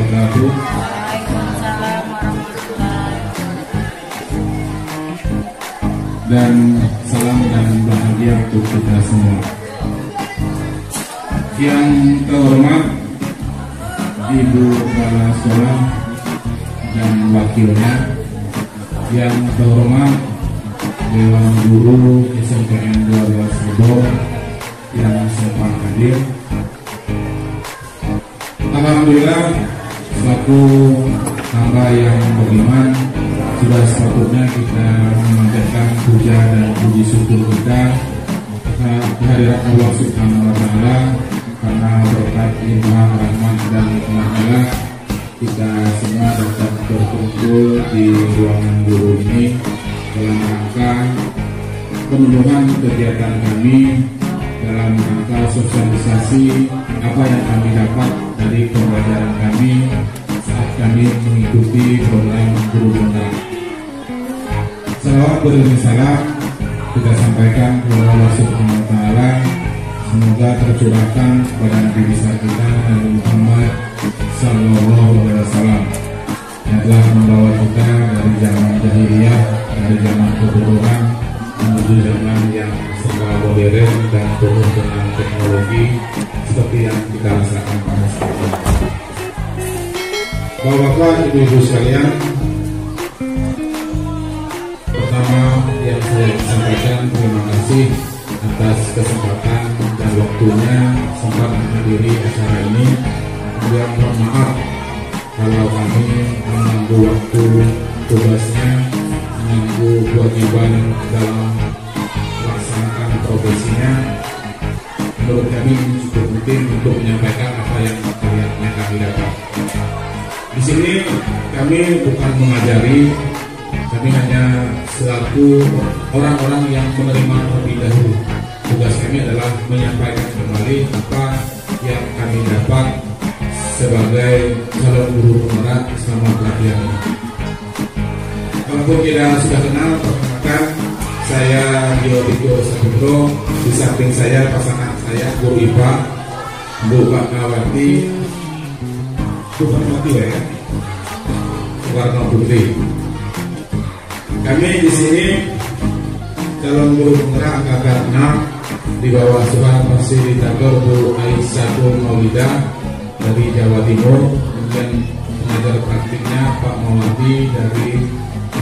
wabarakatuh. Waalaikumsalam warahmatullahi wabarakatuh. Dan salam dan bahagia untuk kita semua. Yang terhormat Ibu Kepala Sekolah dan wakilnya, yang terhormat Dewan Guru SMPN 12 Bogor yang sempat hadir. Alhamdulillah, selaku hamba yang beriman, sudah sepatutnya kita memanjatkan puja dan puji syukur kita kehadirat Allah Subhanahu wa Ta'ala, karena berkat limpahan rahmat dan rahmatnya kita semua dapat berkumpul di ruangan guru ini dalam rangka pemenuhan kegiatan kami, dalam rangka sosialisasi apa yang kami dapat dari pembelajaran kami saat kami mengikuti program Guru Benar. Salawat beriring salam kita sampaikan kepada Allah Subhanahu wa Ta'ala, semoga tercurahkan kepada Nabi besar kita Nabi Muhammad Sallallahu Alaihi Wasallam yang telah membawa kita dari zaman jahiliyah, dari zaman kebodohan menuju zaman yang serba modern dan penuh dengan teknologi seperti yang kita rasakan pada saat ini. Bapak-bapak, ibu-ibu sekalian, pertama yang saya sampaikan terima kasih atas kesempatan dan waktunya sempat menghadiri acara ini. Kemudian mohon maaf kalau kami mengganggu waktu tugasnya, mengganggu kewajiban dalam melaksanakan profesinya. Menurut kami cukup penting untuk menyampaikan apa yang kami dapat. Di sini kami bukan mengajari, kami hanya selaku orang-orang yang menerima terlebih dahulu. Tugas kami adalah menyampaikan kembali apa yang kami dapat sebagai calon guru penggerak selama pelatihan ini. Walaupun kita sudah kenal, perkenalkan, saya Gilotiko Saputro. Di samping saya pasangan saya Guru IPA Bu Bakawati, ya, Soekarno Putri. Kami di sini calon guru penggerak angkatan 6 di bawah asuhan fasilitator Bu Aisyah Maulidah dari Jawa Timur, kemudian pengajar praktiknya Pak Mawati dari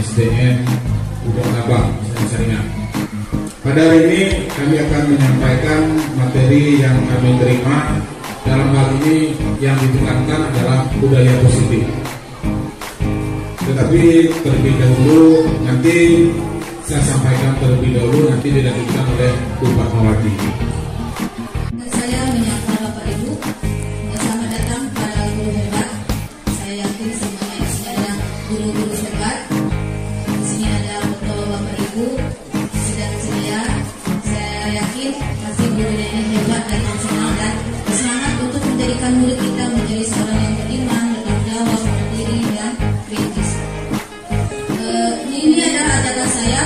SDN Udang Abang, Saringan. Pada hari ini kami akan menyampaikan materi yang kami terima. Dalam hal ini yang ditekankan adalah budaya positif. Tetapi terlebih dahulu nanti saya sampaikan terlebih dahulu, nanti dilanjutkan oleh Bu Fatmawati. Saya menyapa Bapak Ibu, selamat datang pada guru hebat. Saya yakin semuanya di sini adalah guru-guru hebat. Di sini ada Bapak Ibu sedang sedia. Saya yakin pasti guru ini hebat dan profesional dan semangat untuk menjadikan murid kita menjadi seorang yang beriman, bertanggung jawab, mandiri dan kritis. Ini adalah ajakan saya.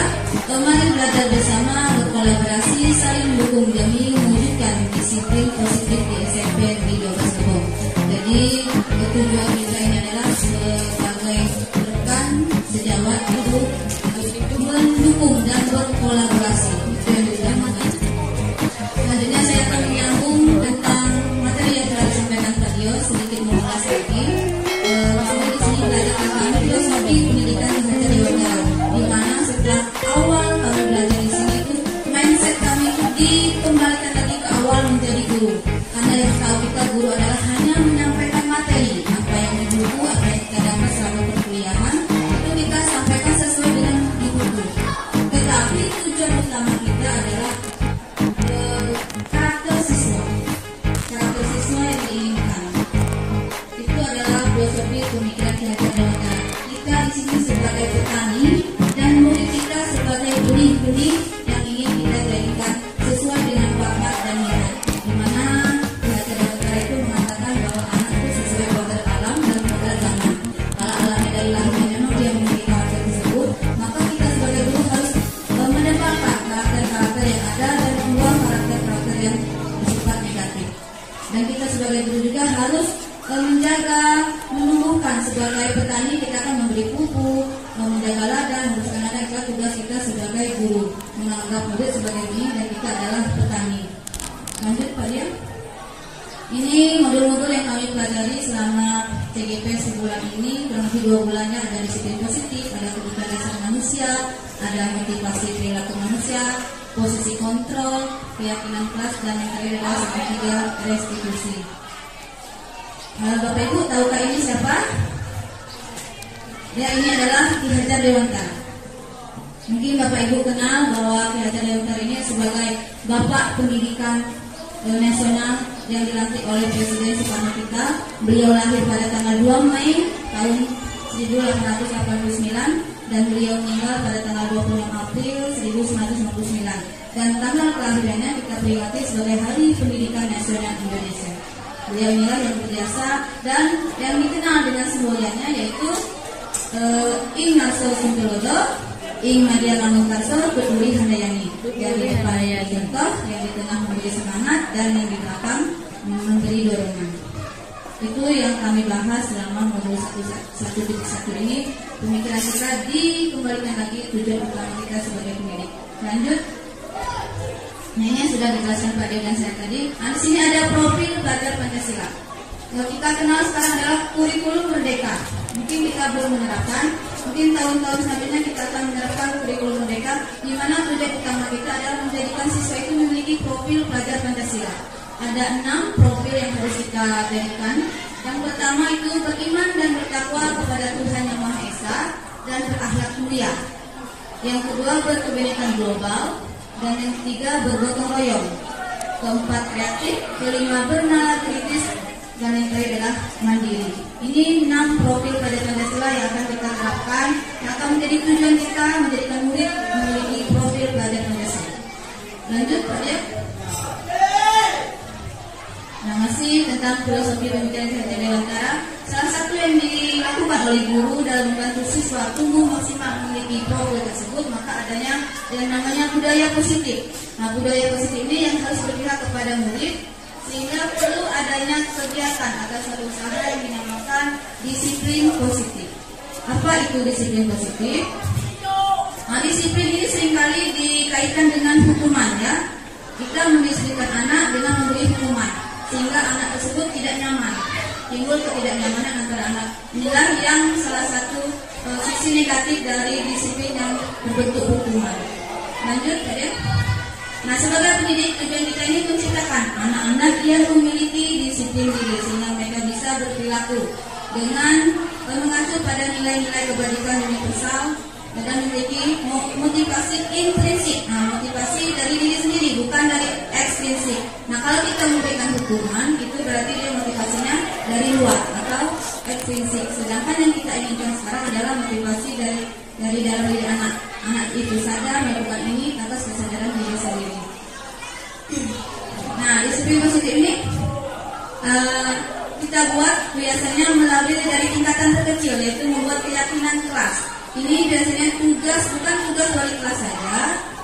Mari belajar bersama, berkolaborasi, saling mendukung demi mewujudkan disiplin positif di SMP di 12 Bogor. Jadi tujuan kita ini adalah sebagai rekan sejawat itu mendukung dan berkolaborasi. Itu yang diutamakan. Selanjutnya saya akan menyambung tentang materi yang telah disampaikan tadi, sedikit mengulas lagi. Di sini belajar tentang filosofi pendidikan di Belajar Wawancara, di mana setelah awal kami belajar di sini itu mindset kami itu dikembalikan lagi ke awal menjadi guru. Karena yang tahu kita guru adalah hanya menyampaikan materi, apa yang di buku, apa yang kita dapat selama perkuliahan itu kita sampaikan sesuai dengan di buku. Tetapi tujuan utama kita adalah karakter siswa yang diinginkan. Itu adalah filosofi pemikiran Belajar Wawancara. Kita di sini sebagai petani dan murid kita sebagai benih-benih yang ingin kita jadikan sesuai dengan bakat dan minat. Di mana Belajar Wawancara akademi dan kita adalah petani. Lanjut Pak Dia. Ini modul-modul yang kami pelajari selama CGP sebulan ini. Kurang lebih 2 bulannya ada disiplin positif, ada kebutuhan dasar manusia, ada motivasi perilaku manusia, posisi kontrol, keyakinan kelas, dan yang terakhir adalah ketiga restitusi. Bapak Ibu tahukah ini siapa? Ya, ini adalah Ki Hajar Dewantara. Mungkin Bapak Ibu kenal bahwa Ki Hajar Dewantara ini sebagai Bapak Pendidikan Nasional yang dilantik oleh Presiden Soekarno kita. Beliau lahir pada tanggal 2 Mei tahun 1889 dan beliau meninggal pada tanggal 26 April 1959. Dan tanggal kelahirannya kita peringati sebagai Hari Pendidikan Nasional Indonesia. Beliau inilah yang berjasa dan yang dikenal dengan semboyannya yaitu Ing Narso Suntulodo, Ing Madia Lamukarso, Peduli Handayani. Yang di depan contoh, yang di tengah memberi semangat dan yang di belakang memberi dorongan. Itu yang kami bahas selama modul 1.1 ini. Pemikiran kita dikembalikan lagi tujuan utama kita sebagai pendidik. Lanjut. Nah, ini yang sudah dijelaskan Pak Dio dan saya tadi. Nah, di sini ada profil pelajar Pancasila. Yang kita kenal sekarang adalah kurikulum merdeka. Mungkin kita belum menerapkan, mungkin tahun-tahun selanjutnya kita akan menerapkan kurikulum merdeka, di mana tujuan utama kita adalah menjadikan siswa itu memiliki profil pelajar Pancasila. Ada 6 profil yang harus kita jadikan. Yang pertama itu beriman dan bertakwa kepada Tuhan Yang Maha Esa dan berakhlak mulia. Yang kedua berkebinekaan global. Dan yang ketiga bergotong royong. Keempat kreatif, kelima bernalar kritis, dan yang terakhir adalah mandiri. Ini 6 profil pada Pancasila yang akan kita terapkan, yang akan menjadi tujuan kita menjadikan murid memiliki profil pelajar Pancasila. Lanjut Pak Dep. Nah, masih tentang filosofi pemikiran Ki Hajar Dewantara. Salah satu yang dilakukan oleh guru dalam membantu siswa tumbuh maksimal memiliki profil tersebut, maka adanya yang namanya budaya positif. Nah, budaya positif ini yang harus berpihak kepada murid, sehingga perlu adanya kegiatan atau suatu usaha yang dinamakan disiplin positif. Apa itu disiplin positif? Nah, disiplin ini seringkali dikaitkan dengan hukuman ya. Kita mendisiplinkan anak dengan memberi hukuman, sehingga anak tersebut tidak nyaman. Timbul ketidaknyamanan antara anak. Inilah yang salah satu sisi negatif dari disiplin yang berbentuk hukuman. Lanjut ya. Nah, sebagai pendidik tujuan kita ini menciptakan anak-anak yang memiliki disiplin diri sehingga mereka bisa berperilaku dengan mengacu pada nilai-nilai kebajikan universal dan memiliki motivasi intrinsik. Nah, motivasi dari diri sendiri bukan dari ekstrinsik. Nah, kalau kita memberikan hukuman itu berarti dia motivasinya dari luar atau ekstrinsik. Sedangkan yang kita inginkan sekarang adalah motivasi dari dalam diri anak. Anak itu sadar melakukan ini atas kesadaran diri sendiri. Nah, disiplin positif ini kita buat biasanya melalui dari tingkatan terkecil, yaitu membuat keyakinan kelas. Ini biasanya bukan tugas wali kelas saja,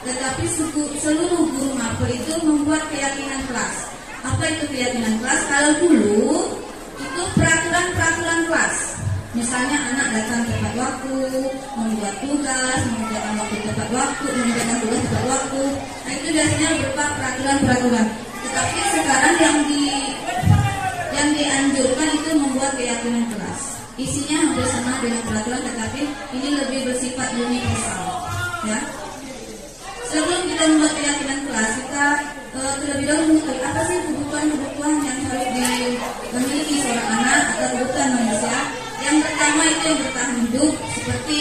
tetapi seluruh guru mapel itu membuat keyakinan kelas. Apa itu keyakinan kelas? Kalau dulu itu peraturan kelas. Misalnya anak datang tepat waktu, membuat tugas, mengerjakan waktu tepat waktu, mengerjakan tugas tepat waktu. Nah, itu biasanya berupa peraturan. Tetapi sekarang yang dianjurkan itu membuat keyakinan kelas. Isinya hampir sama dengan peraturan, tetapi ini lebih bersifat universal. Ya. Sebelum kita membuat keyakinan kelas, kita terlebih dahulu mengetahui apa sih kebutuhan yang harus dimiliki seorang anak atau kebutuhan manusia. Yang pertama itu yang bertahan hidup, seperti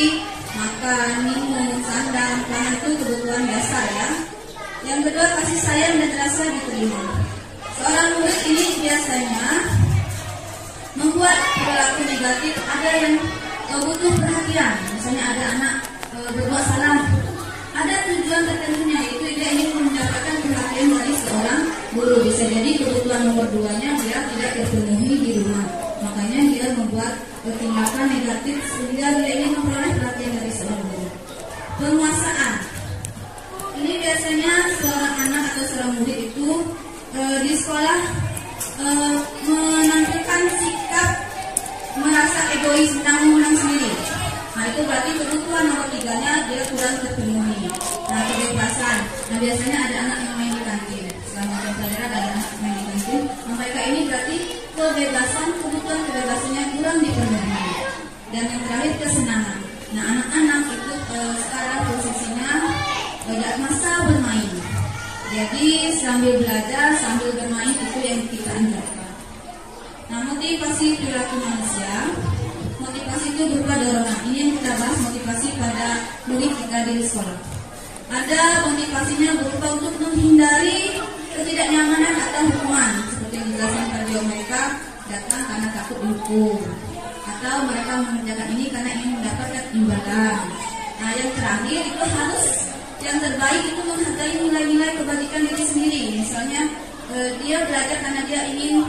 makan, minum, sandang, pangan, itu kebutuhan dasar ya. Yang kedua kasih sayang dan rasa diterima. Seorang murid ini biasanya membuat perilaku negatif, ada yang butuh perhatian. Misalnya ada anak berbuat salah, ada tujuan tertentunya, itu dia ingin mendapatkan perhatian dari seorang guru. Bisa jadi kebutuhan nomor 2-nya dia tidak terpenuhi di rumah, makanya dia membuat tindakan negatif sehingga dia ingin memperoleh perhatian dari seorang guru. Penguasaan ini biasanya seorang anak atau seorang murid itu di sekolah menampilkan sikap merasa egois, menang sendiri. Nah, itu berarti kebutuhan nomor 3-nya dia kurang terpenuhi. Nah, kebebasan. Nah, biasanya ada anak yang main di kantin. Selama jam pelajaran ada anak main di kantin. Nah, mereka ini berarti kebebasan, kebutuhan kebebasannya kurang dipenuhi. Dan yang terakhir kesenangan. Nah, anak-anak itu sekarang posisinya pada masa bermain. Jadi sambil belajar, sambil bermain itu yang kita anjurkan. Nah, motivasi perilaku manusia. Motivasi itu berupa dorongan. Ini yang kita bahas motivasi pada murid kita di sekolah. Ada motivasinya berupa untuk menghindari ketidaknyamanan atau hukuman, seperti yang dijelaskan pada mereka datang karena takut dihukum, atau mereka mengerjakan ini karena ingin mendapatkan imbalan. Nah, yang terakhir itu harus yang terbaik itu menghargai nilai-nilai kebajikan diri sendiri. Misalnya dia belajar karena dia ingin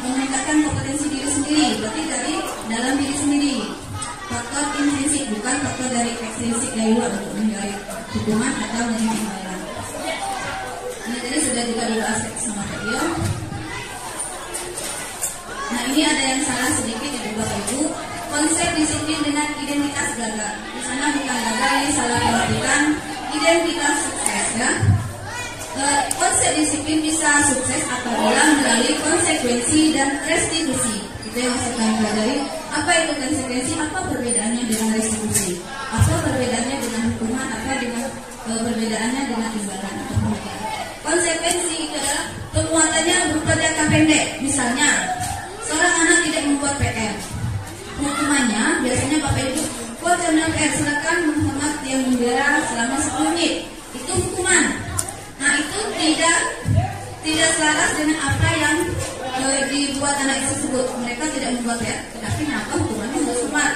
meningkatkan kompetensi diri sendiri, berarti dari dalam diri sendiri. Faktor intrinsik, bukan faktor dari ekstrinsik dari luar untuk menghindari hukuman atau menerima imbalan. Ini tadi sudah juga dibahas sama video. Nah, ini ada yang salah sedikit ya Bapak Ibu. Konsep disiplin dengan identitas gagal. Di sana bukan gagal, ini salah pengertian identitas sukses ya. Konsep disiplin bisa sukses apabila melalui konsekuensi dan restitusi. Itu yang saya akan pelajari. Apa itu konsekuensi? Apa perbedaannya dengan restitusi? Apa perbedaannya dengan hukuman? Apa dengan perbedaannya dengan imbalan atau pemberian? Konsekuensi itu adalah penguatannya berupa jangka pendek. Misalnya, seorang anak tidak membuat PR. Hukumannya biasanya Bapak Ibu, buat jurnal PR, silakan menghormat tiang bendera selama 10 menit. Itu hukuman. Nah, itu tidak selaras dengan apa yang dibuat anak tersebut. Mereka tidak membuat PR, tetapi kenapa hukumannya bersumbat?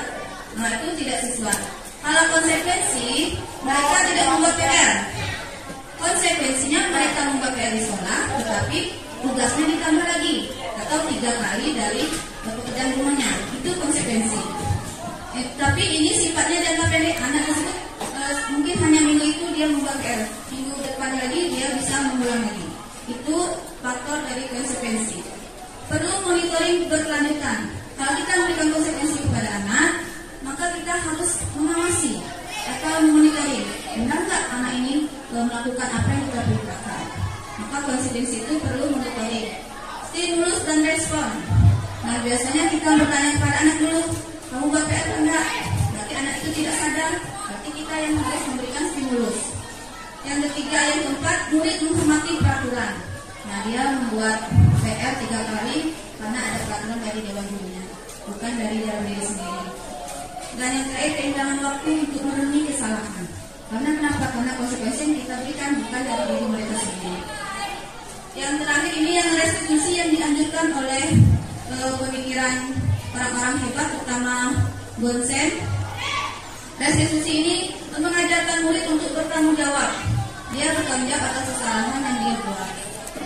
Nah, itu tidak sesuai. Kalau konsekuensi, mereka tidak membuat PR. Konsekuensinya mereka membuat PR di sekolah, tetapi tugasnya ditambah lagi atau 3 kali dari pekerjaan rumahnya. Itu konsekuensi. Tapi ini sifatnya jangka pendek. Anak tersebut mungkin hanya minggu itu dia membuat PR, minggu depannya lagi dia bisa mengulang lagi. Itu faktor dari konsekuensi. Perlu monitoring berkelanjutan. Kalau kita memberikan konsekuensi kepada anak, maka kita harus mengawasi atau monitoring. Benar nggak anak ini melakukan apa yang kita perintahkan? Maka konsekuensi itu perlu monitoring. Stimulus dan respon. Nah, biasanya kita bertanya kepada anak dulu, kamu buat PR enggak? Berarti anak itu tidak sadar. Berarti kita yang harus memberikan stimulus. Yang ketiga, yang keempat, murid menghormati peraturan. Nah, dia membuat PR 3 kali karena ada peraturan dari dewan gurunya, bukan dari dalam diri sendiri. Dan yang terakhir, kehilangan waktu untuk merenungi kesalahan. Karena kenapa? Karena konsekuensi yang kita berikan bukan dari diri mereka sendiri. Yang terakhir ini yang restitusi yang dianjurkan oleh pemikiran orang-orang hebat, terutama Gonsen. Restitusi ini mengajarkan murid untuk bertanggung jawab. Dia bertanggung jawab atas kesalahan yang dia buat.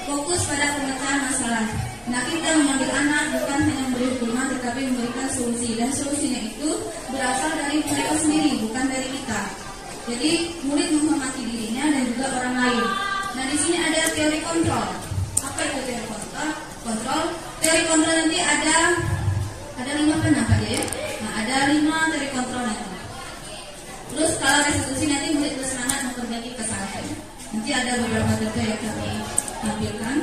Fokus pada pemecahan masalah. Nah, kita mengambil anak bukan hanya memberi hukuman, tetapi memberikan solusi. Dan solusinya itu berasal dari mereka sendiri, bukan dari kita. Jadi murid menghormati dirinya dan juga orang lain. Nah, di sini ada teori kontrol. Apa itu teori kontrol? Teori kontrol nanti ada 5 pernah Pak ya. Nah, ada 5 teori kontrol nanti. Terus kalau restitusi nanti murid bersemangat memperbaiki kesalahan. Nanti ada beberapa contoh yang kami tampilkan.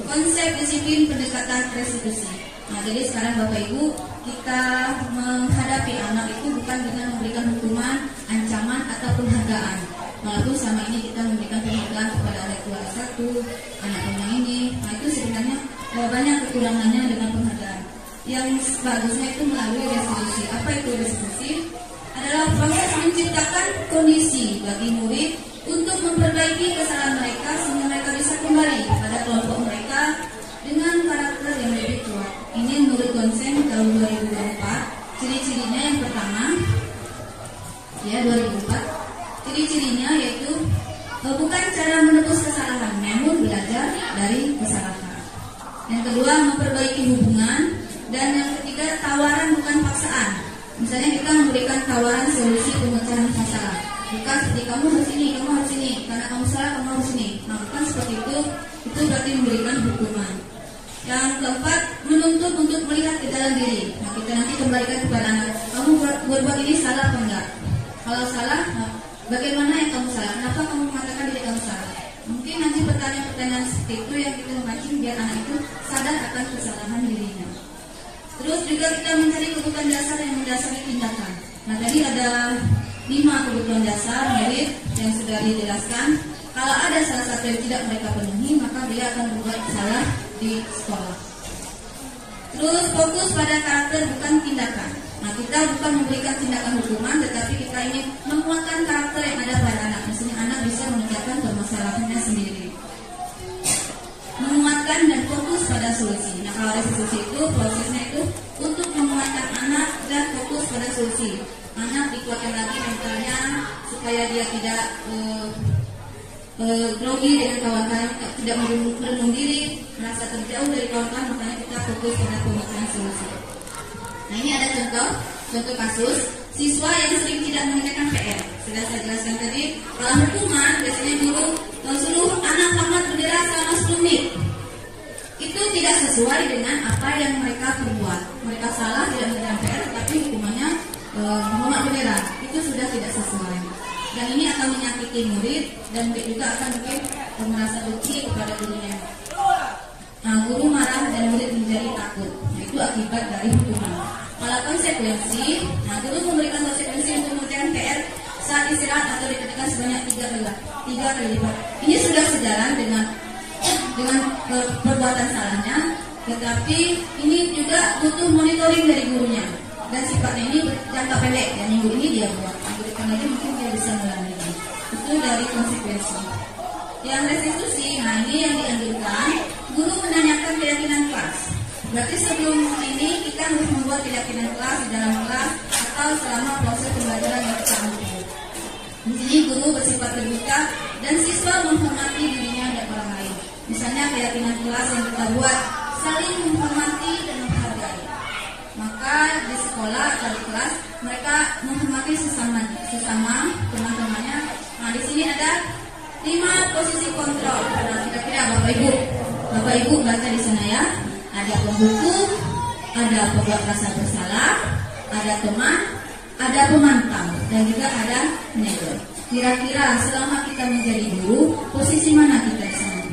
Konsep disiplin pendekatan restitusi. Nah, jadi sekarang Bapak Ibu, kita menghadapi anak itu bukan dengan memberikan hukuman, ancaman atau penghargaan. Walaupun selama ini kita memberikan penghargaan kepada anak kelas 1, anak yang ini, nah itu sebenarnya banyak kekurangannya dengan penghargaan. Yang bagusnya itu melalui restitusi. Apa itu restitusi? Adalah proses menciptakan kondisi bagi murid untuk memperbaiki kesalahan mereka sehingga mereka bisa kembali pada kelompok mereka dengan karakter yang lebih kuat. Ini menurut Gonsen tahun 2004. Ciri-cirinya yang pertama, ya 2004. Ciri-cirinya yaitu bukan cara menebus kesalahan, namun belajar dari kesalahan. Yang kedua, memperbaiki hubungan. Dan yang ketiga, tawaran bukan paksaan. Misalnya kita memberikan tawaran solusi pemecahan masalah. Bukan seperti kamu harus ini, karena kamu salah kamu harus ini. Nah, bukan seperti itu berarti memberikan hukuman. Yang keempat, menuntut untuk melihat ke dalam diri. Nah, kita nanti kembalikan kepada anak. Kamu berbuat ini salah apa enggak? Kalau salah, bagaimana yang kamu salah? Kenapa kamu mengatakan diri kamu salah? Mungkin nanti pertanyaan-pertanyaan seperti itu yang kita memancing biar anak itu sadar akan kesalahan dirinya. Terus juga kita mencari kebutuhan dasar yang mendasari tindakan. Nah, tadi ada 5 kebutuhan dasar murid yang sudah dijelaskan. Kalau ada salah satu yang tidak mereka penuhi, maka dia akan berbuat salah di sekolah. Terus fokus pada karakter bukan tindakan. Nah, kita bukan memberikan tindakan hukuman, tetapi kita ingin menguatkan karakter yang ada pada anak. Misalnya anak bisa meningkatkan permasalahannya sendiri. Menguatkan dan fokus pada solusi. Nah, kalau restitusi itu prosesnya itu untuk menguatkan anak dan fokus pada solusi. Anak dikuatkan lagi mentalnya supaya dia tidak grogi dengan kawan-kawan, tidak merenung diri, merasa terjauh dari kawan-kawan, makanya kita fokus pada pemecahan solusi. Nah, ini ada contoh kasus siswa yang sering tidak mengerjakan PR. Sudah saya jelaskan tadi, kalau hukuman biasanya guru suruh anak tamat bendera selama 10 menit. Itu tidak sesuai dengan apa yang mereka perbuat. Mereka salah tidak mengerjakan PR, tapi hukumannya menolak bendera. Itu sudah tidak sesuai. Dan ini akan menyakiti murid dan juga akan mungkin merasa benci kepada gurunya. Nah, guru marah dan murid menjadi takut. Nah, itu akibat dari hukuman. Kalau konsekuensi, nah guru memberikan konsekuensi untuk mengerjakan PR saat istirahat atau dikenakan sebanyak 3 kali lipat. Ini sudah sejalan dengan perbuatan salahnya, tetapi ini juga butuh monitoring dari gurunya. Dan sifatnya ini jangka pendek, dan minggu ini dia buat, minggu depan lagi mungkin dia bisa mengulangi. Itu dari konsekuensi. Yang restitusi, nah ini yang dianjurkan, guru menanyakan keyakinan kelas. Berarti sebelum ini kita harus membuat keyakinan kelas di dalam kelas atau selama proses pembelajaran yang kita ambil. Di sini guru bersifat terbuka dan siswa menghormati dirinya dan orang lain. Misalnya keyakinan kelas yang kita buat saling menghormati dan menghargai. Maka di sekolah atau di kelas mereka menghormati sesama teman-temannya. Nah, di sini ada 5 posisi kontrol. Nah, kira-kira Bapak Ibu baca di sana ya. Ada penghukum, ada pembuat rasa bersalah, ada teman, ada pemantau, dan juga ada manajer. Kira-kira selama kita menjadi guru, posisi mana kita di sana?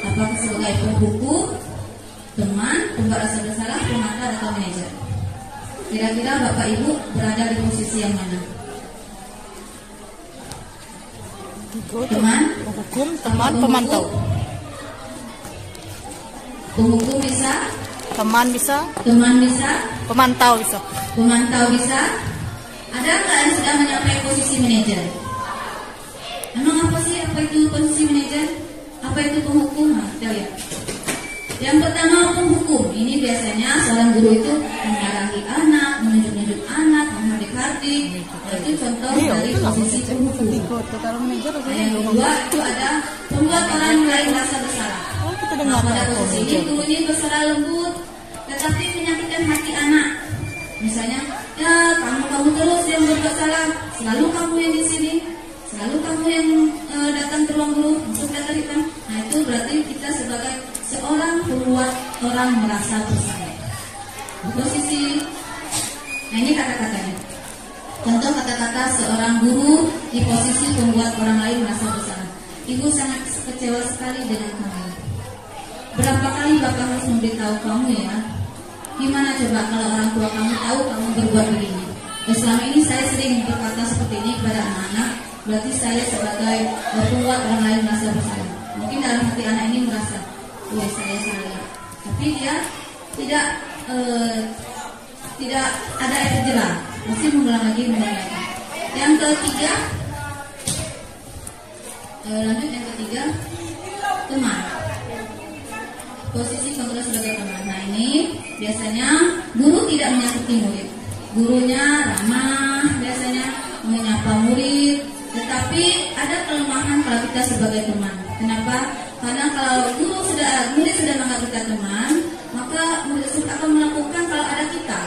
Apakah sebagai penghukum, teman, pembuat rasa bersalah, pemantau, atau manajer? Kira-kira Bapak Ibu berada di posisi yang mana? Teman, Penghukum, teman, pemantau. Penghukum bisa, Teman bisa, teman bisa, pemantau bisa. pemantau bisa. Ada nggak yang sudah mencapai posisi manajer? Emang apa itu posisi manajer? Apa itu penghukum? Nah, kita lihat. Yang pertama penghukum. Ini biasanya seorang guru itu mengarahi anak, menunjuk-nunjuk anak, menghardik-hardik. Itu contoh dari posisi penghukum. Yang kedua itu ada membuat orang lain merasa bersalah. Nah, pada posisi ini guru ini bersalah lembut, tetapi menyakitkan hati anak. Misalnya, ya kamu terus yang berbuat salah, selalu kamu yang di sini, selalu kamu yang datang ke ruang guru, masuk datang. Nah, itu berarti kita sebagai seorang pembuat orang merasa bersalah. Posisi, nah ini kata-katanya. Contoh kata-kata seorang guru di posisi pembuat orang lain merasa bersalah. Ibu sangat kecewa sekali dengan kamu. Berapa kali Bapak harus memberitahu kamu ya? Gimana coba kalau orang tua kamu tahu kamu berbuat begini? Selama ini saya sering berkata seperti ini kepada anak-anak. Berarti saya sebagai pembuat orang lain merasa bersalah. Mungkin dalam hati anak ini merasa, wah saya salah. Tapi dia tidak ada efek jerah. Masih mengulang lagi menanyakan. Yang ketiga, lanjut yang ketiga, teman. Posisi kontrol sebagai teman. Nah, ini biasanya guru tidak menyakiti murid. Gurunya ramah, biasanya menyapa murid. Tetapi ada kelemahan kalau kita sebagai teman. Kenapa? Karena kalau murid sudah menganggap kita teman, maka murid akan melakukan kalau ada kita.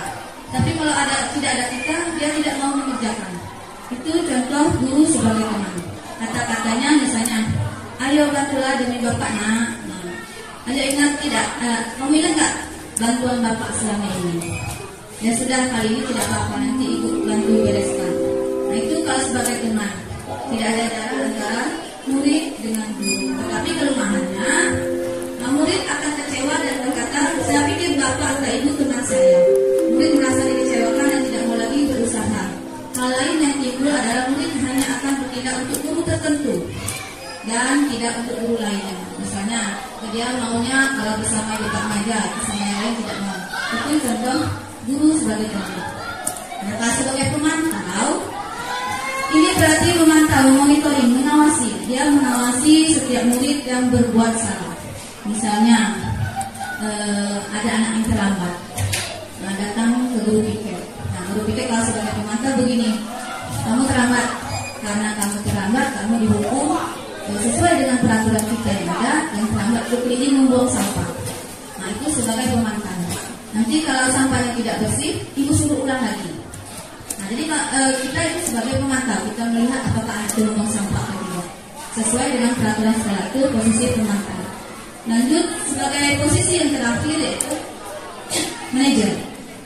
Tapi kalau tidak ada kita, dia tidak mau mengerjakan. Itu contoh guru sebagai teman. Kata-katanya misalnya, ayo bantulah demi bapaknya. Ayo ingat tidak, kamu ingat nggak bantuan bapak selama ini? Ya sudah, kali ini tidak apa-apa, nanti ibu bantu bereskan. Nah itu kalau sebagai teman, tidak ada jarak antara murid dengan guru. Tetapi kelemahannya, murid akan kecewa dan berkata, saya pikir bapak atau ibu teman saya. Murid merasa dikecewakan dan tidak mau lagi berusaha. Hal lain yang timbul adalah murid hanya akan bertindak untuk guru tertentu dan tidak untuk guru lainnya. Misalnya, dia maunya kalau bersama ibu tak mengajar, bersama yang lain tidak mau. Itu contoh guru sebagai contoh. Nah, kalau sebagai pemantau, ini berarti memantau, monitoring, mengawasi. Dia mengawasi setiap murid yang berbuat salah. Misalnya, ada anak yang terlambat, nah, datang ke guru piket. Nah, guru piket kalau sebagai pemantau begini, kamu terlambat, karena kamu terlambat, kamu dihukum sesuai dengan peraturan kita yang ada, yang terlambat ke cleaning membuang sampah. Nah, itu sebagai pemantau. Nanti kalau sampahnya tidak bersih, ibu suruh ulang lagi. Nah, jadi kita itu sebagai pemantau, kita melihat apakah ada membuang sampah atau tidak. Sesuai dengan peraturan sekolah, itu posisi pemantau. Lanjut, sebagai posisi yang terakhir yaitu manajer.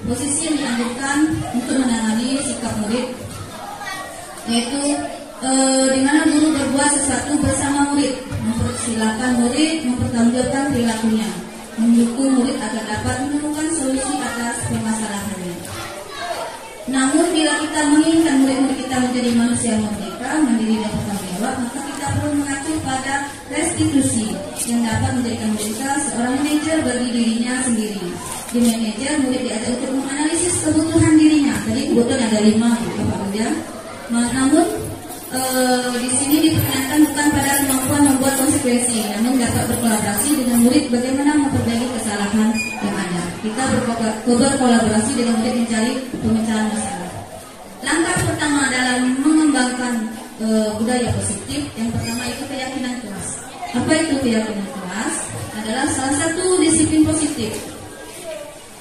Posisi yang dianjurkan untuk menangani sikap murid, yaitu di mana guru berbuat sesuatu bersama murid, mempersilahkan murid mempertanggungjawabkan perilakunya, mendukung murid agar dapat menemukan solusi atas permasalahannya. Namun bila kita menginginkan murid-murid kita menjadi manusia merdeka, mandiri dan bertanggung jawab, maka kita perlu mengacu pada restitusi yang dapat menjadikan mereka seorang manajer bagi dirinya sendiri. Di manajer, murid diajak untuk menganalisis kebutuhan dirinya. Jadi kebutuhan ada 5, Bapak Bunda. Namun di sini diperkenankan bukan pada kemampuan membuat konsekuensi, namun dapat berkolaborasi dengan murid bagaimana memperbaiki kesalahan yang ada. Kita berkolaborasi dengan murid mencari pemecahan masalah. Langkah pertama dalam mengembangkan budaya positif, yang pertama itu keyakinan kelas. Apa itu keyakinan kelas? Adalah salah satu disiplin positif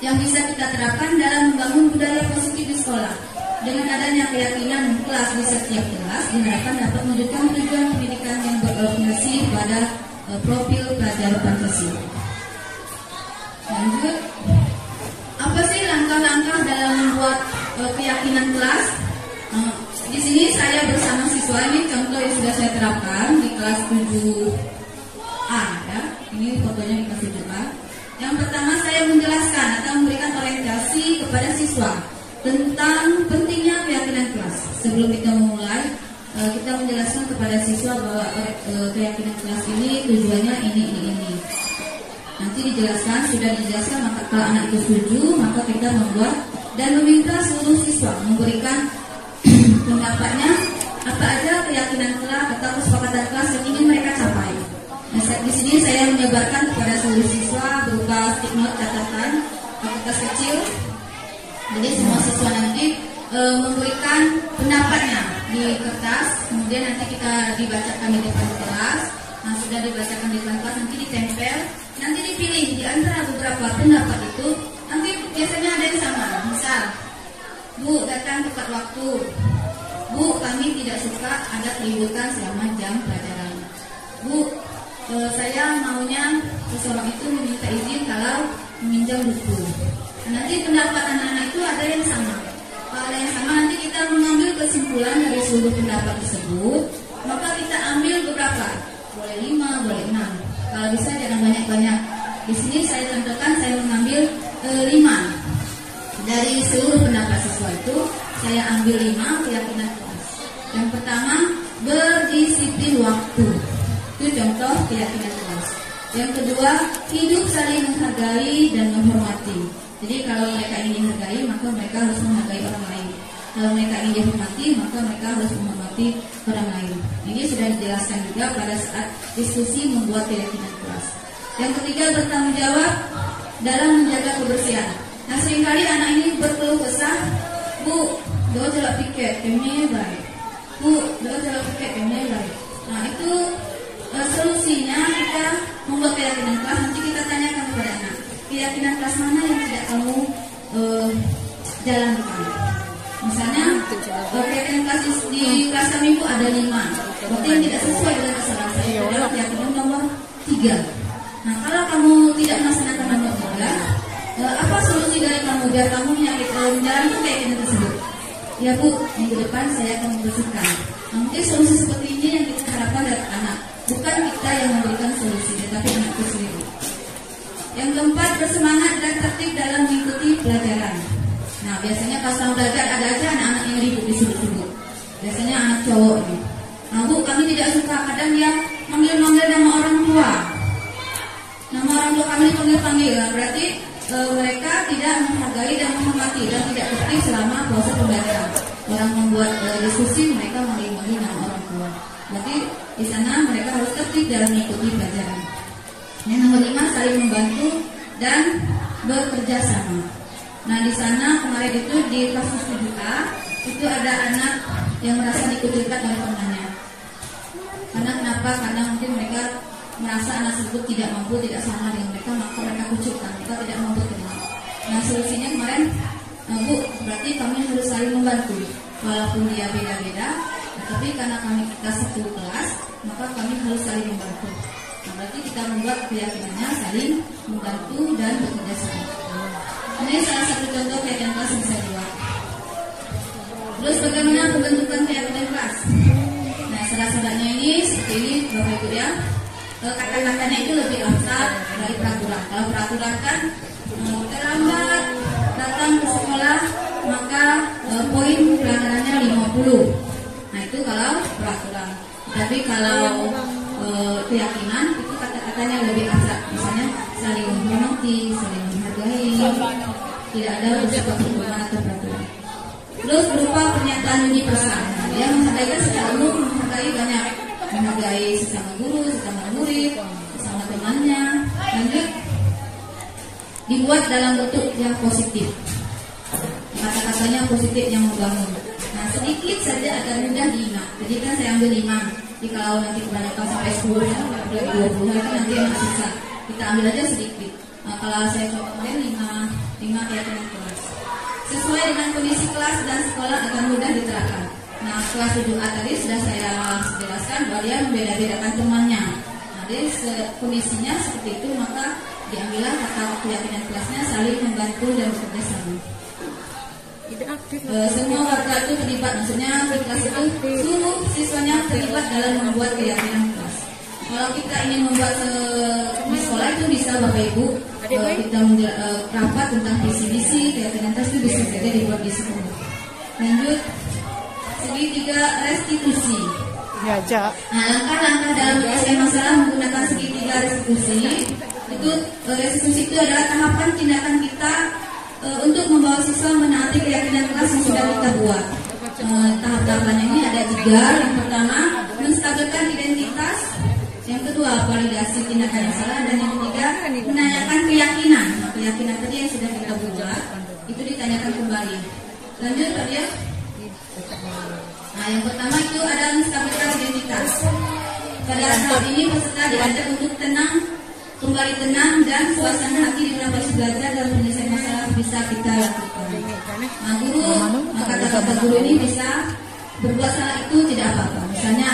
yang bisa kita terapkan dalam membangun budaya positif di sekolah. Dengan adanya keyakinan kelas di setiap kelas, diharapkan dapat mewujudkan tujuan pendidikan yang berorientasi pada profil pelajar Pancasila. Lanjut, apa sih langkah-langkah dalam membuat keyakinan kelas? Di sini saya bersama siswa, ini contoh yang sudah saya terapkan di kelas 7A, ya. Ini fotonya di kelas 7A. Yang pertama, saya menjelaskan atau memberikan orientasi kepada siswa tentang pentingnya keyakinan kelas. Sebelum kita memulai, kita menjelaskan kepada siswa bahwa keyakinan kelas ini tujuannya ini. Nanti dijelaskan, sudah dijelaskan, maka kalau anak itu setuju, maka kita membuat dan meminta seluruh siswa memberikan pendapatnya apa aja keyakinan kelas atau kesepakatan kelas yang ingin mereka capai. Nah, di sini saya menyebarkan kepada seluruh siswa berupa stick note, catatan, kertas kecil. Jadi semua siswa nanti memberikan pendapatnya di kertas, kemudian nanti kita dibacakan di depan kelas. Nah, sudah dibacakan di depan kelas, nanti ditempel, nanti dipilih di antara beberapa pendapat itu. Nanti biasanya ada yang sama. Misal, Bu, datang tepat waktu. Bu, kami tidak suka ada keributan selama jam pelajaran. Bu, saya maunya seseorang itu meminta izin kalau meminjam buku. Nanti pendapat anak-anak itu ada yang sama. Kalau ada yang sama, nanti kita mengambil kesimpulan dari seluruh pendapat tersebut. Maka kita ambil beberapa, boleh 5, boleh 6. Kalau bisa jangan banyak-banyak. Di sini saya contohkan, saya mengambil 5 dari seluruh pendapat siswa itu. Saya ambil 5 keyakinan kelas. Yang pertama, berdisiplin waktu. Itu contoh keyakinan kelas. Yang kedua, hidup saling menghargai dan menghormati. Jadi kalau mereka ingin dihargai, maka mereka harus menghargai orang lain. Kalau mereka ingin dihormati, maka mereka harus menghormati orang lain. Ini sudah dijelaskan juga pada saat diskusi membuat keyakinan kelas. Yang ketiga, bertanggung jawab dalam menjaga kebersihan. Nah, seringkali anak ini berkeluh kesah, Bu, doa jalan piket, ini baik. Bu, doa jalan piket, ini baik. Nah, itu solusinya kita membuat keyakinan kelas. Nanti kita tanyakan kepada anak, keyakinan kelas mana yang tidak kamu jalankan. Misalnya keyakinan kelas di kelas kami itu ada 5, berarti yang tidak sesuai dengan kesalahan saya adalah keyakinan nomor 3. Nah, kalau kamu tidak melaksanakan nomor 3, apa solusi dari kamu biar kamu menjalankan keyakinan tersebut? ya Bu, minggu depan saya akan membersihkan. Mungkin solusi seperti ini yang kita harapkan dari anak, bukan kita yang memberikan solusi, tetapi anak itu sendiri. Yang keempat, bersemangat dan tertib dalam mengikuti pelajaran. Nah, biasanya pas mau belajar ada aja anak-anak yang ribut di sudut-sudut. Biasanya anak cowok ini. Nah Bu, kami tidak suka kadang dia manggil-manggil nama orang tua. Nama orang tua kami dipanggil-panggil. Berarti mereka tidak menghargai dan menghormati dan tidak tertib selama proses pembelajaran. Orang membuat diskusi, mereka manggil-manggil nama orang tua. Berarti di sana mereka harus tertib dalam mengikuti pelajaran. Yang nomor 5, saling membantu dan bekerja sama. Nah, di sana kemarin itu di kasus 7A itu ada anak yang merasa dikucilkan oleh temannya. Karena kenapa? Karena mungkin mereka merasa anak tersebut tidak mampu, tidak sama dengan mereka, maka mereka kucilkan, mereka tidak mampu terima. Nah, solusinya kemarin, Bu, berarti kami harus saling membantu. Walaupun dia beda-beda, tapi karena kita satu kelas, maka kami harus saling membantu. Nah, berarti kita membuat keyakinannya saling membantu dan bekerja sama. Ini salah satu contoh keyakinan kelas yang bisa dibuat. Terus bagaimana pembentukan keyakinan kelas? Nah, saudara-saudaranya ini seperti ini, Bapak Ibu ya. Kata-katanya itu lebih abstrak dari peraturan. Kalau peraturan kan terlambat datang ke sekolah, maka poin pelanggarannya 50. Nah, itu kalau peraturan. Tapi kalau keyakinan itu kata-katanya lebih abstrak. Misalnya saling menghormati, saling menghargai, tidak ada bersifat hukuman atau peraturan. Terus berupa pernyataan universal. Dia menghargai secara umum, menghargai banyak, menghargai sesama guru, sesama murid, sesama temannya. Lanjut, dibuat dalam bentuk yang positif. Kata-katanya positif yang membangun. Nah, sedikit saja agar mudah diingat. Jadi kan saya ambil 5. Jadi kalau nanti kebanyakan sampai 10, 20 itu nanti yang susah. Kita ambil aja sedikit. Nah, kalau saya coba kemarin 5 keyakinan kelas. Sesuai dengan kondisi kelas dan sekolah akan mudah diterapkan. Nah, kelas 7A tadi sudah saya jelaskan bahwa dia membeda-bedakan temannya. Nah, jadi kondisinya seperti itu, maka diambillah kata keyakinan kelasnya saling membantu dan bekerja sama. Semua warga itu terlibat, maksudnya di kelas itu seluruh siswanya terlibat dalam membuat keyakinan kelas. Kalau kita ingin membuat di sekolah itu bisa Bapak Ibu kita rapat tentang visi-misi keyakinan kelas itu bisa saja dibuat di sekolah. Lanjut, segitiga restitusi. Ya, ja. Nah, langkah-langkah dalam menyelesaikan masalah menggunakan segitiga restitusi itu adalah tahapan tindakan kita untuk membawa siswa menaati keyakinan kelas yang sudah kita buat. Tahap-tahapannya ini ada 3. Yang pertama, menstabilkan identitas. Yang kedua, validasi tindakan yang salah. Dan yang ketiga, menanyakan keyakinan. Nah, keyakinan tadi yang sudah kita buat itu ditanyakan kembali. Lanjut Pak Dia. Nah, yang pertama itu adalah menstabilkan identitas. Pada saat ini peserta diajak untuk kembali tenang dan suasana hati di mana proses belajar dan penyelesaian masalah bisa kita lakukan. Nah, kata-kata guru ini bisa berbuat salah itu tidak apa-apa. Misalnya,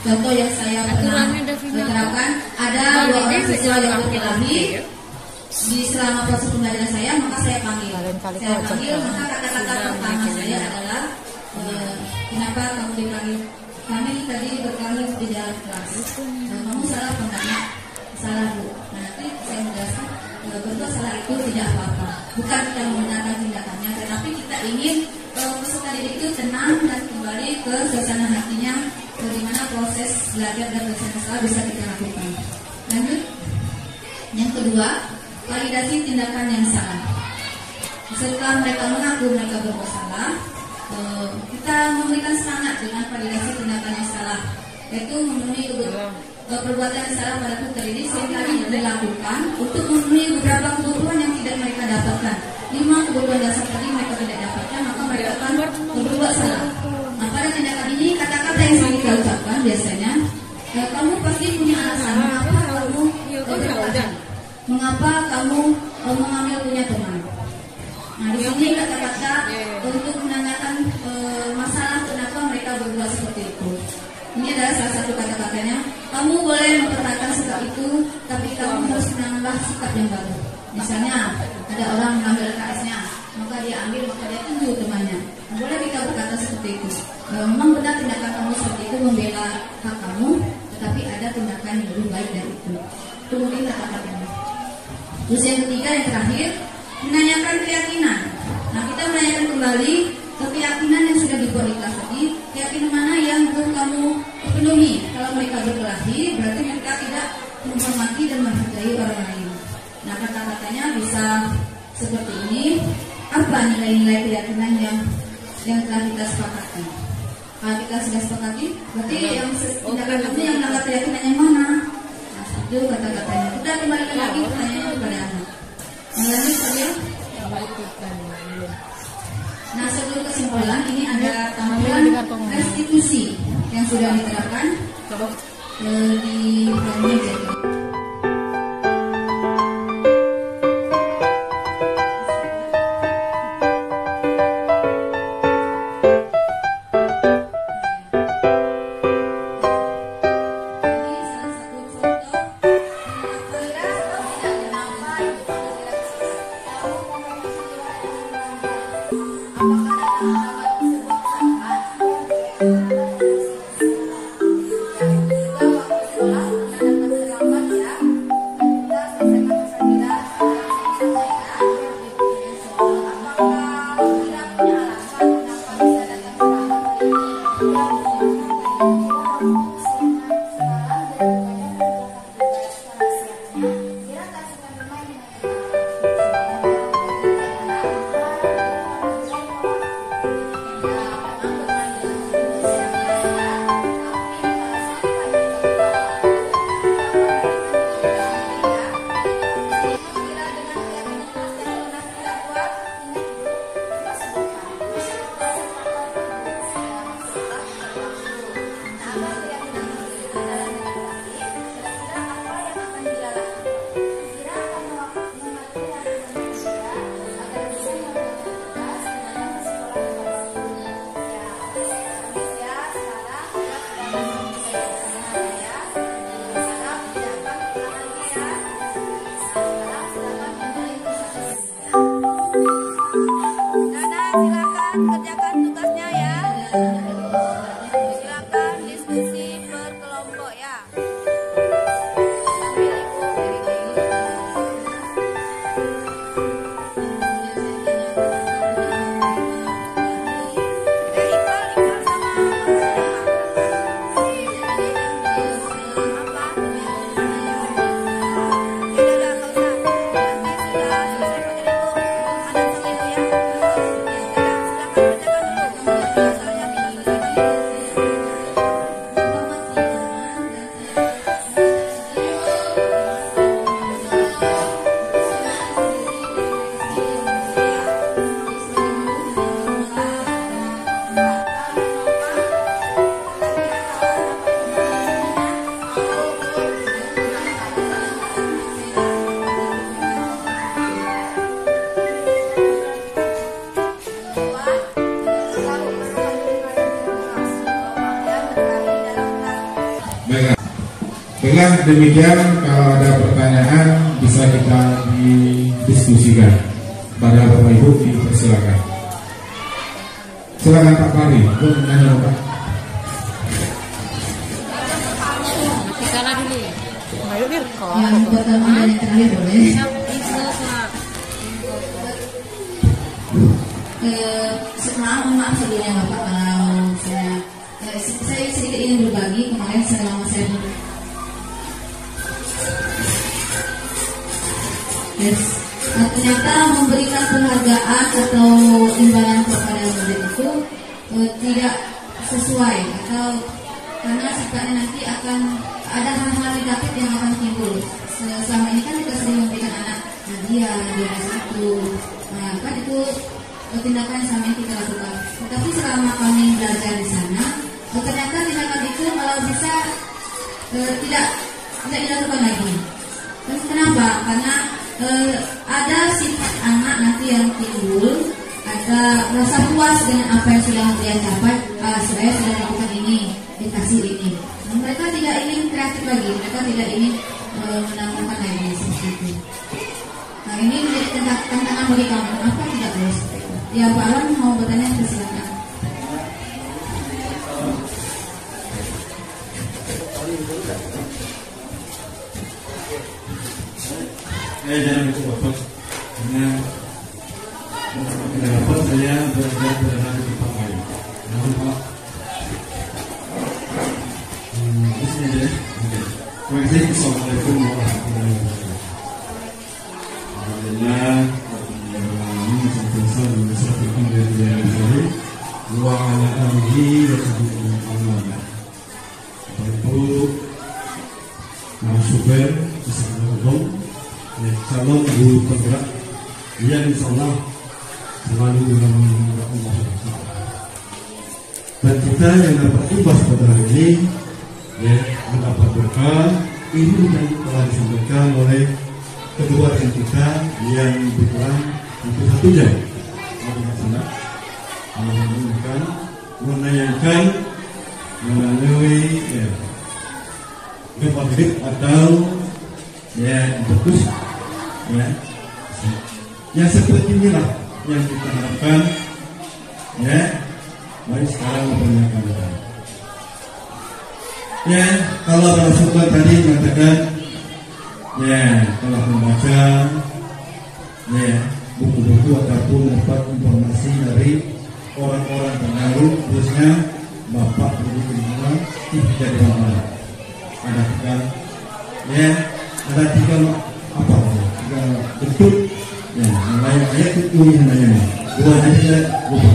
contoh yang saya pernah terapkan, ada 2 orang siswa yang berkelahi di selama proses pembelajaran saya, maka saya panggil. Maka kata-kata pertama saya adalah, kenapa kamu dipanggil? Kami tadi berkelahi di dalam kelas. Kamu salah apa enggak? Salah Bu. Nah, nanti saya menjelaskan berbuat salah itu tidak apa-apa. Bukan kita membenarkan tindakannya, tetapi kita ingin peserta didik itu tenang dan kembali ke suasana hatinya, bagaimana proses belajar dan penyelesaian masalah bisa kita lakukan. Lanjut, yang kedua, validasi tindakan yang salah. Setelah mereka mengaku mereka berbuat salah, kita memberikan semangat dengan validasi tindakan yang salah, yaitu memenuhi perbuatan yang salah pada peserta didik seringkali dilakukan untuk memenuhi beberapa kebutuhan yang tidak mereka dapatkan. 5 kebutuhan dasar tadi mereka tidak dapatkan, maka mereka akan berbuat salah. Nah, pada tindakan ini kata-kata yang sering kita ucapkan biasanya, kamu pasti punya alasan mengapa kamu mengapa kamu mengambil punya teman. Nah, di sini kata-kata untuk menanyakan masalah kenapa mereka berbuat seperti itu. Ini adalah salah satu kata-katanya. Kamu boleh mempertahankan sikap itu, tapi kamu harus menambah sikap yang baru. Misalnya, ada orang mengambil LKS-nya, maka dia ambil, maka dia tunjuk temannya. Boleh kita berkata seperti itu. Memang benar tindakan kamu seperti itu membela hak kamu, tetapi ada tindakan yang lebih baik dari itu. Itu mungkin kata-katanya. Terus yang ketiga, yang terakhir, menanyakan keyakinan. Nah, kita menanyakan kembali ke keyakinan yang sudah dibuat di kelas tadi. Keyakinan mana yang perlu kamu penuhi? Kalau mereka berkelahi, berarti mereka tidak menghormati dan menghargai orang lain. Nah, kata-katanya bisa seperti ini. Apa nilai-nilai keyakinan yang telah kita sepakati? Kalau kita sudah sepakati, berarti yang tindakan kamu yang melanggar keyakinan yang mana? Nah, itu kata-katanya. Kita kembalikan lagi pertanyaan kepada anak. Yang lanjut saya. Nah, sebelum kesimpulan, ini ada tampilan restitusi yang sudah diterapkan di dalamnya jadi. Dengan demikian, kalau ada pertanyaan bisa kita didiskusikan. Pada Bapak Ibu dipersilakan. Silakan Pak Pari, untuk menanya Pak. Yang pertama dan yang terakhir boleh. Maaf sebelumnya Bapak kalau saya sedikit ingin berbagi kemarin selama saya ternyata memberikan penghargaan atau imbalan kepada murid itu tidak sesuai atau karena sifatnya nanti akan ada hal-hal negatif yang akan timbul. Selama ini kan kita sering memberikan anak hadiah, juara satu, nah kan itu tindakan yang selama ini kita lakukan. Tetapi selama kami belajar di sana, ternyata tindakan itu kalau bisa tidak dilakukan lagi. Dan kenapa? Karena ada sifat anak nanti yang timbul, ada rasa puas dengan apa yang sudah dia capai. Saya sudah lakukan ini, dikasih ini. Nah, mereka tidak ingin kreatif lagi, mereka tidak ingin menambahkan lagi seperti itu. Nah, ini menjadi tantangan bagi kamu. Kenapa tidak boleh seperti itu? Ya, Pak Alan mau bertanya, silakan. Jangan itu Bapak, karena tidak dapat saya belajar berada di tempat lain. Namun Pak, di sini aja. Terima kasih. Assalamualaikum warahmatullahi wabarakatuh. Alhamdulillah, ini sentosa dan masyarakat dari Bali, wa ala alihi wa sahbihi Allah. Ibu, Super, Assalamualaikum. Calon guru penggerak yang insyaallah selalu dalam Allah. Dan kita yang dapat imbas pada hari ini mendapat berkah ini yang telah disampaikan oleh kedua rekan kita yang berkurang hampir 1 jam menayangkan melalui kepada atau bagus yang seperti inilah yang kita harapkan mari sekarang memperkenalkan kalau Rasulullah tadi mengatakan telah membaca buku-buku ataupun dapat informasi dari orang-orang terdahulu, khususnya Bapak Ibu tidak dilakukan ada tiga bentuk ayat itu yang namanya dua aja lupa.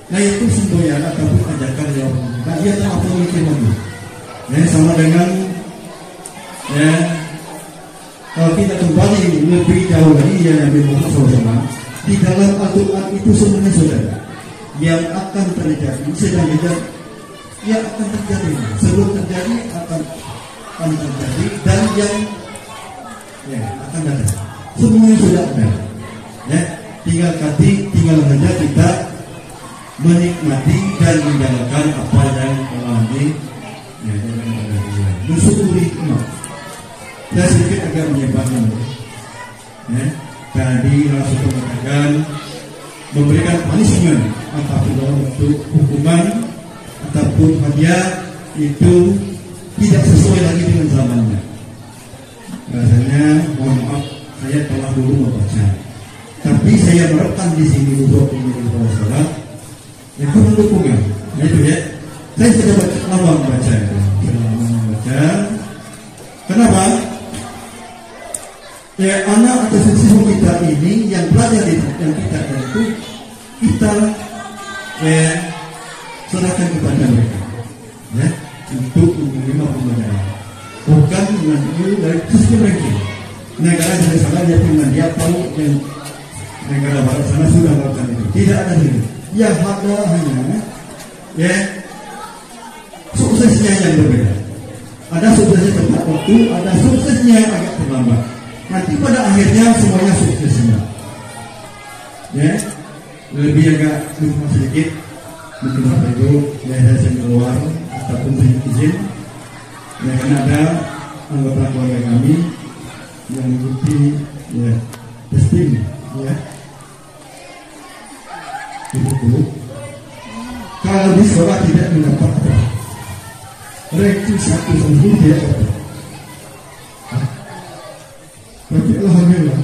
Nah itu semboyan ataupun ajakan yang dia tak apa mungkin lagi. Sama dengan kalau kita kembali lebih jauh lagi Nabi Muhammad SAW di dalam Al-Quran itu sebenarnya saudara yang akan terjadi sedang yang akan terjadi sebelum terjadi akan terjadi dan yang akan datang semuanya sudah ada tinggal saja kita menikmati dan menjalankan apa yang telah mensyukuri saya sedikit agak menyebarkan tadi langsung mengatakan memberikan punishment apapun dalam bentuk hukuman ataupun hadiah itu tidak sesuai lagi dengan zamannya. Rasanya mohon maaf saya telah dulu membaca, tapi saya merekam di sini untuk menjadi salah itu mendukungnya. Itu saya sudah lama membaca. Kenapa? Anak atau siswa kita ini yang belajar yang kita itu kita serahkan kepada mereka untuk menerima pembelajaran, bukan mengambil dari sistem ranking. Negara dari sana dia pernah dia tahu yang negara barat sana sudah melakukan itu. Tidak ada ini. Yang ada hanya suksesnya yang berbeda. Ada suksesnya tepat waktu, ada suksesnya yang agak terlambat. Nanti pada akhirnya semuanya suksesnya. Lebih agak lupa sedikit. Mungkin Bapak Ibu saya keluar ataupun saya izin karena ada anggota keluarga kami yang mengikuti testing ibuku kalau di sekolah tidak mendapat ranking 1 sampai dia tapi alhamdulillah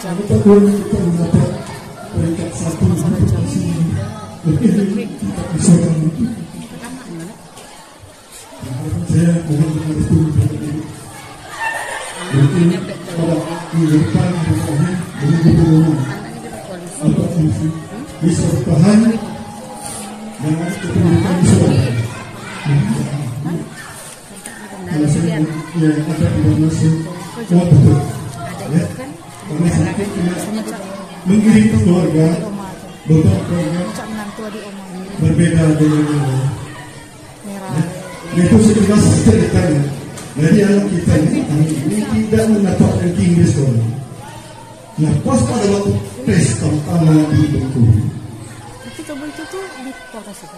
Kita pun kita mendapat peringkat 1 di sini. Lebih dari tingkat nasional itu. Saya mohon mengerti mungkin pada minggu depan pokoknya begitu apa fungsi bisa bertahan dengan kepentingan nasional. Kalau saya yang ada di masuk betul ya, karena sakit kena mengirim keluarga beberapa keluarga berbeda dengan yang lain. Itu sejelas ceritanya. Jadi anak kita ini tidak mendapatkan tinggi sekolah. Nah, pas pada waktu tes pertama di Bengkulu, itu tuh di kota sih.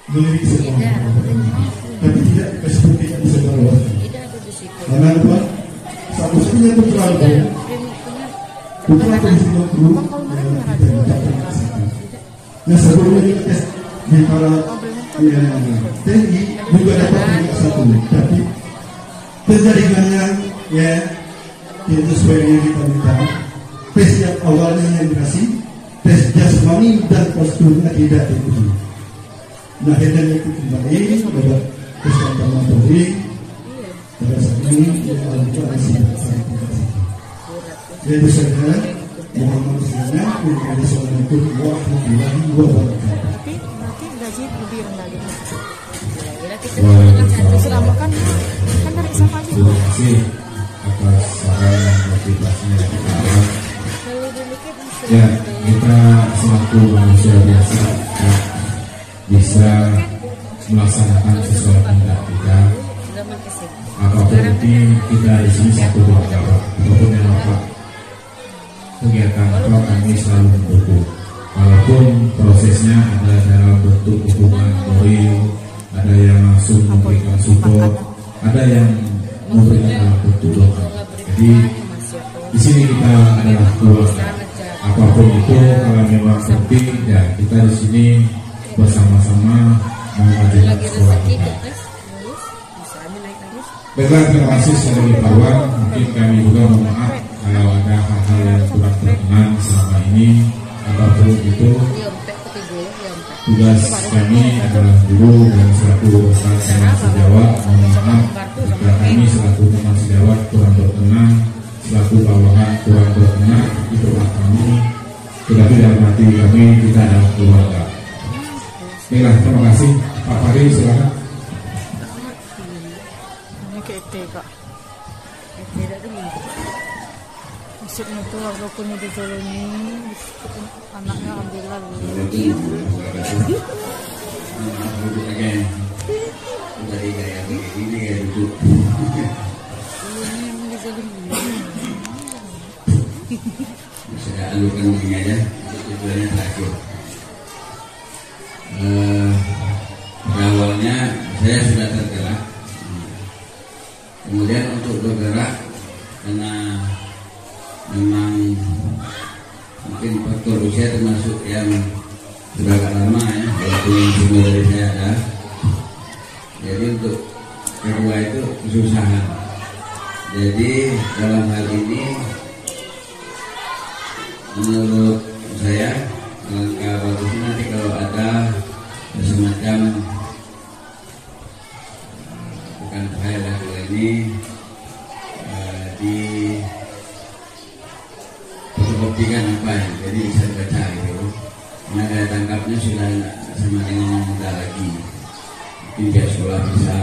milik sekolah, tapi tidak seperti di sekolah. Karena apa? Satu-satunya putra itu, putra Komisi Bengkulu, nah sebelumnya kita tes di para TNI juga dapat tingkat 1, tapi terjadinya ya tidak sesuai dengan kita minta. Tes yang awalnya yang dikasih tes jasmani dan posturnya tidak diikuti. Nah akhirnya itu kembali pada tes pertama Polri. Pada saat ini yang alhamdulillah masih jadi saudara Muhammad Zana menjadi seorang itu warahmatullahi wabarakatuh. Tapi nanti gaji lebih rendah gitu. Waalaikumsalam. Selama kan dari sama aja. Terima kasih atas saran dan motivasinya kita. Ya, kita selaku manusia biasa ya, bisa melaksanakan sesuai kehendak kita. Apapun itu kita di sini satu keluarga, apapun yang apa kegiatan apa kami selalu mendukung. Walaupun prosesnya ada dalam bentuk hubungan moral, ada yang langsung memberikan support, ada yang memberikan dalam bentuk doa. Jadi di sini kita adalah keluarga. Apapun itu kalau memang penting ya kita di sini bersama-sama memajukan sekolah kita. Baiklah, terima kasih sekali lagi Pak Wan. Mungkin kami juga mohon maaf kalau ada hal-hal yang kurang berkenan selama ini. Apapun itu tugas kami adalah guru dan selaku Ustaz teman sejawat. Mohon maaf jika kami selaku teman sejawat kurang berkenan, selaku bawahan kurang berkenan, itulah kami. Tetapi dalam hati kami kita adalah keluarga. Baiklah, terima kasih Pak Fahri, silakan. Ini ke ET kak. Maksudnya tuh warga punya ditolongi, anaknya alhamdulillah Tadi kayak begini kayak duduk. Saya alurkan begini aja, tujuannya terakhir. Awalnya saya sudah tergerak, kemudian untuk bergerak karena memang mungkin faktor usia termasuk yang sudah agak lama ya, walaupun yang semua dari saya ada. Jadi untuk kedua itu kesusahan. Jadi dalam hal ini menurut saya langkah bagusnya nanti kalau ada semacam bukan file lah kalau ini di fotokopikan apa ya, jadi bisa baca gitu. Karena daya tangkapnya sudah sama dengan yang muda lagi. Mungkin pihak sekolah bisa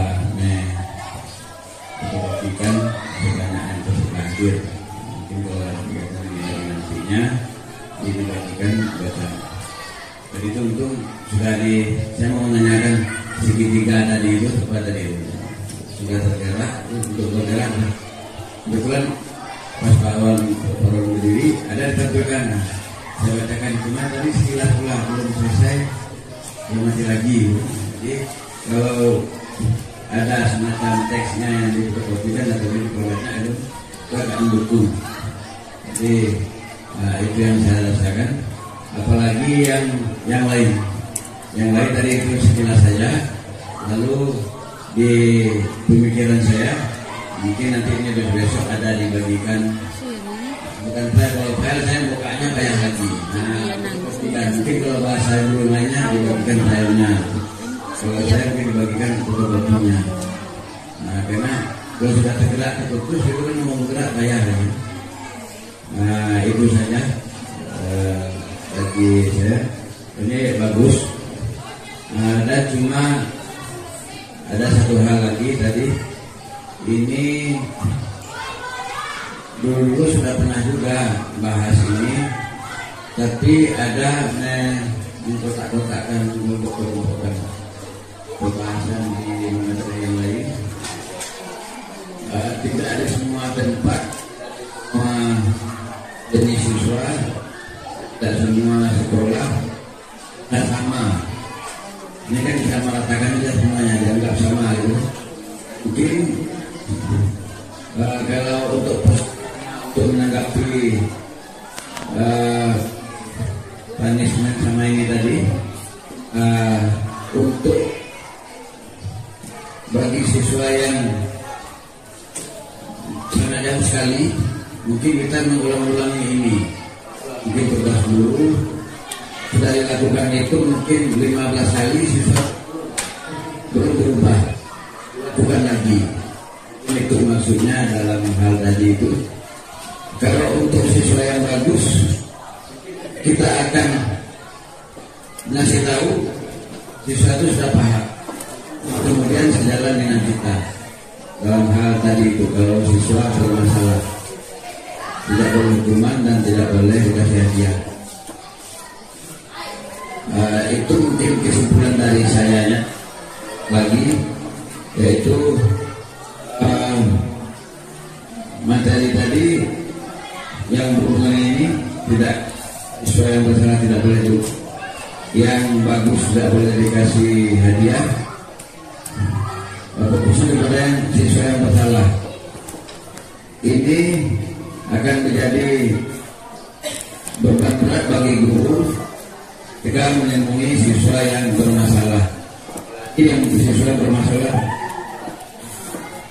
fotokopikan pertanyaan tersebut lanjut. Mungkin kalau kegiatan ini nantinya dibagikan baca. Jadi itu untung sudah saya mau menanyakan segitiga tadi itu kepada dia sudah tergerak untuk bergerak. Kebetulan pas Pak Wan baru berdiri ada ditampilkan. Saya bacakan cuma tadi sekilas pula belum selesai, belum mati lagi. Jadi kalau ada semacam teksnya yang diperkopikan atau diperbaca itu agak mendukung. Jadi itu yang saya rasakan. Apalagi yang lain tadi itu sekilas saja. Lalu di pemikiran saya mungkin nanti ini besok ada dibagikan. Bukan saya kalau file saya bagikan filenya. Kalau saya mungkin dibagikan fotokopinya. Nah, karena kalau sudah tergerak terputus itu kan mau bergerak bayar ya. Nah, itu saja bagi saya. Ini bagus. Dan cuma ada satu hal lagi tadi. Ini dulu sudah pernah juga bahas ini, tapi ada mengkotak-kotakkan kelompok-kelompokan pembahasan di materi yang lain. Tidak ada semua tempat, semua jenis siswa, tidak semua sekolah sama. Ini kan kita meratakan saja semuanya, dianggap sama gitu. Mungkin kalau untuk menanggapi punishment sama ini tadi, untuk bagi siswa yang sangat jauh sekali, mungkin kita mengulang-ulangi ini. Mungkin tugas guru sudah dilakukan itu mungkin 15 kali, siswa belum berubah, bukan lagi. Itu maksudnya dalam hal tadi itu. Kalau untuk siswa yang bagus, kita akan ngasih tahu siswa itu sudah paham, kemudian sejalan dengan kita dalam hal tadi itu. Kalau siswa bermasalah, tidak boleh hukuman dan tidak boleh dikasih hadiah. Itu mungkin kesimpulan dari saya ya. Lagi yaitu materi tadi yang berhubungan ini, tidak siswa yang bersalah tidak boleh itu, yang bagus tidak boleh dikasih hadiah. Khusus kepada yang siswa yang bersalah, ini akan menjadi beban berat bagi guru ketika melindungi siswa yang bermasalah. Ini yang siswa bermasalah,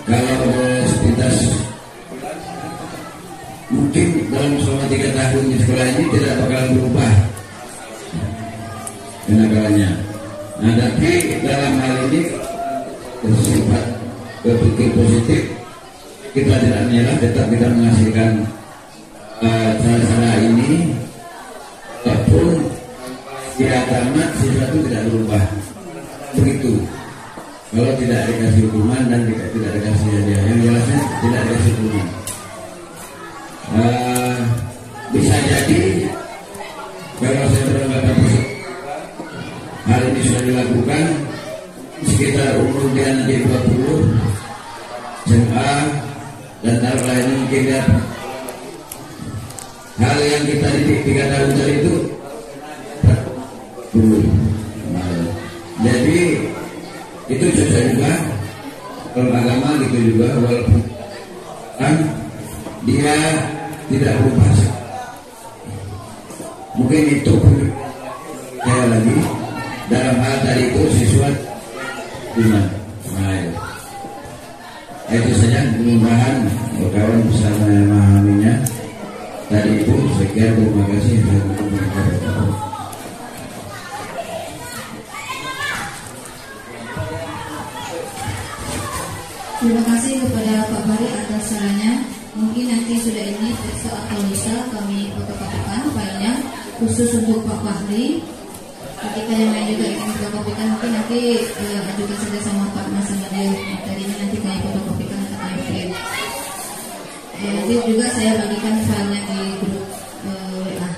kalau sepintas mungkin dalam selama 3 tahun di sekolah ini tidak bakalan berubah kenakalannya. Nah, tapi dalam hal ini bersifat berpikir positif, kita tidak menyerah, tetap kita menghasilkan cara-cara ini, walaupun tidak tamat siswa itu tidak berubah. Begitu. Kalau tidak dikasih hukuman dan tidak dikasih hadiah, yang jelasnya tidak dikasih hukuman. Bisa jadi kalau saya beranggapan hal ini sudah dilakukan sekitar umur dia nanti 20 SMA dan tahap lainnya mungkin dia hal yang kita didik 3 tahun tadi itu belum. Jadi itu cocok juga kalau agama gitu juga, walaupun kan dia tidak berubah. Mungkin itu saya lagi dalam hal tadi itu siswa gimana. Nah, itu saja, mudah-mudahan kawan bisa memahaminya. Tadi itu sekian, terima kasih. Terima kasih kepada Pak Bari atas sarannya. Mungkin nanti sudah ini besok atau lusa kami fotokopikan filenya khusus untuk Pak Fahri. Ketika yang lain juga ingin fotokopikan, mungkin nanti ajukan saja sama Pak Mas Amadil. Materinya nanti kami fotokopikan atau kami kirim. Nanti juga saya bagikan filenya di grup WA.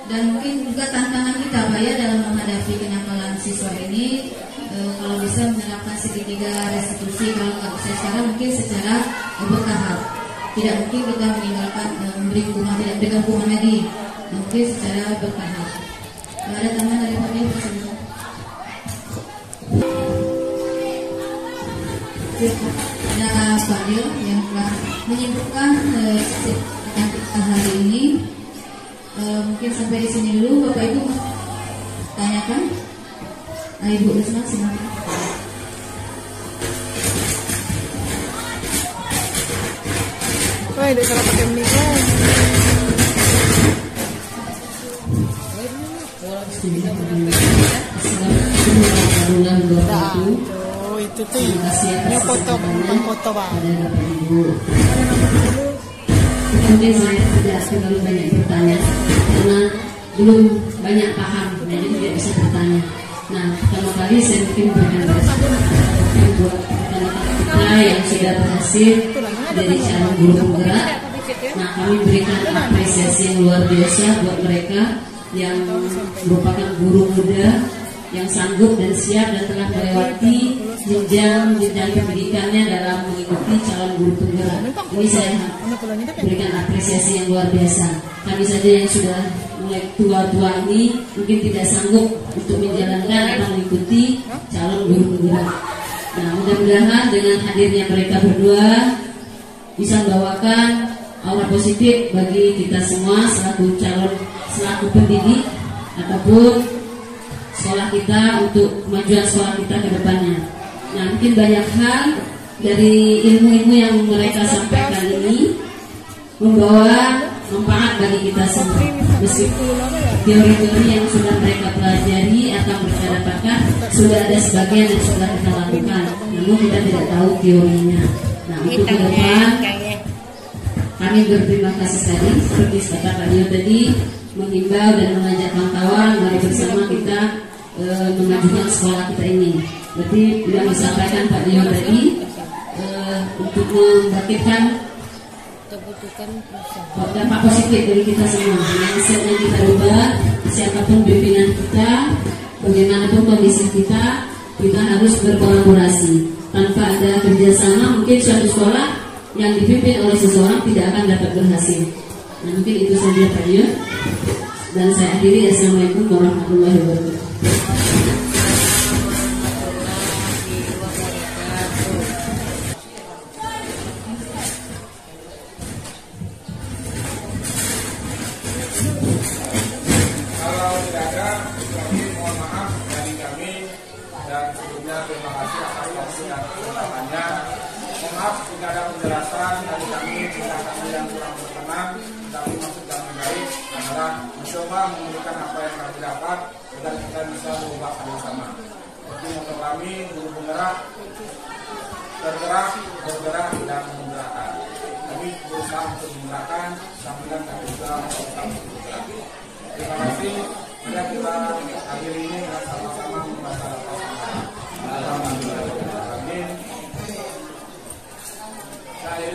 Dan mungkin juga tantangan kita Pak ya dalam menghadapi kenakalan siswa ini, kalau bisa menerapkan segitiga restitusi. Kalau nggak bisa sekarang, mungkin secara bertahap. Tidak mungkin kita meninggalkan memberi hukuman, tidak berikan hukuman lagi, mungkin secara bertahap. Ada tambahan dari Pak Bil? Ada Pak Bil yang telah menyimpulkan kita hari ini. Mungkin sampai di sini dulu. Bapak Ibu tanyakan. Ibu Risma silakan. Wah, tidak salah pakai mikrofon. Orang Oh, itu tuh. Ini foto Bang. Ada Bapak Ibu. Mungkin saya tidak terlalu banyak bertanya karena belum banyak paham, jadi tidak bisa bertanya. Nah, pertama kali saya mungkin berikan respon buat kita yang sudah berhasil dari calon guru penggerak. Nah, kami berikan apresiasi yang luar biasa buat mereka yang merupakan guru muda yang sanggup dan siap dan telah melewati jenjang pendidikannya dalam mengikuti calon guru penggerak. Ini saya berikan apresiasi yang luar biasa. Kami saja yang sudah mulai tua-tua ini mungkin tidak sanggup untuk menjalankan atau mengikuti calon guru penggerak. Nah, mudah-mudahan dengan hadirnya mereka berdua bisa membawakan aura positif bagi kita semua selaku pendidik ataupun sekolah kita untuk kemajuan sekolah kita ke depannya. Nah, mungkin banyak hal dari ilmu-ilmu yang mereka sampaikan ini membawa manfaat bagi kita semua. Meskipun teori-teori yang sudah mereka pelajari atau mereka dapatkan sudah ada sebagian yang sudah kita lakukan, namun kita tidak tahu teorinya. Nah, untuk ke depan kami berterima kasih tadi seperti kata Pak Dio tadi, menghimbau dan mengajak kawan-kawan mari bersama kita memajukan sekolah kita ini. Berarti sudah disampaikan Pak Dio tadi untuk membangkitkan dampak positif dari kita semua. Mindsetnya kita ubah, siapapun pimpinan kita, bagaimanapun kondisi kita harus berkolaborasi. Tanpa ada kerjasama, mungkin suatu sekolah yang dipimpin oleh seseorang tidak akan dapat berhasil. Nah, mungkin itu saja Pak Dio. Dan saya akhiri. Assalamualaikum warahmatullahi wabarakatuh. Kalau tidak ada, kami mohon maaf dari kami dan sebelumnya terima kasih atas waktu dan kesempatannya. Mohon maaf jika ada penjelasan dari kami jika kami yang kurang berkenan, tapi maksud kami baik adalah mencoba memberikan apa yang kami dapat agar kita bisa berubah bersama. Seperti moto kami, guru penggerak, bergerak dan menggerakkan. Kami berusaha untuk menggerakkan, sampaikan kami juga berusaha untuk bergerak. Terima kasih. Mari kita akhiri ini dengan sama-sama membaca Al-Fatihah. Alhamdulillah. Amin. Saya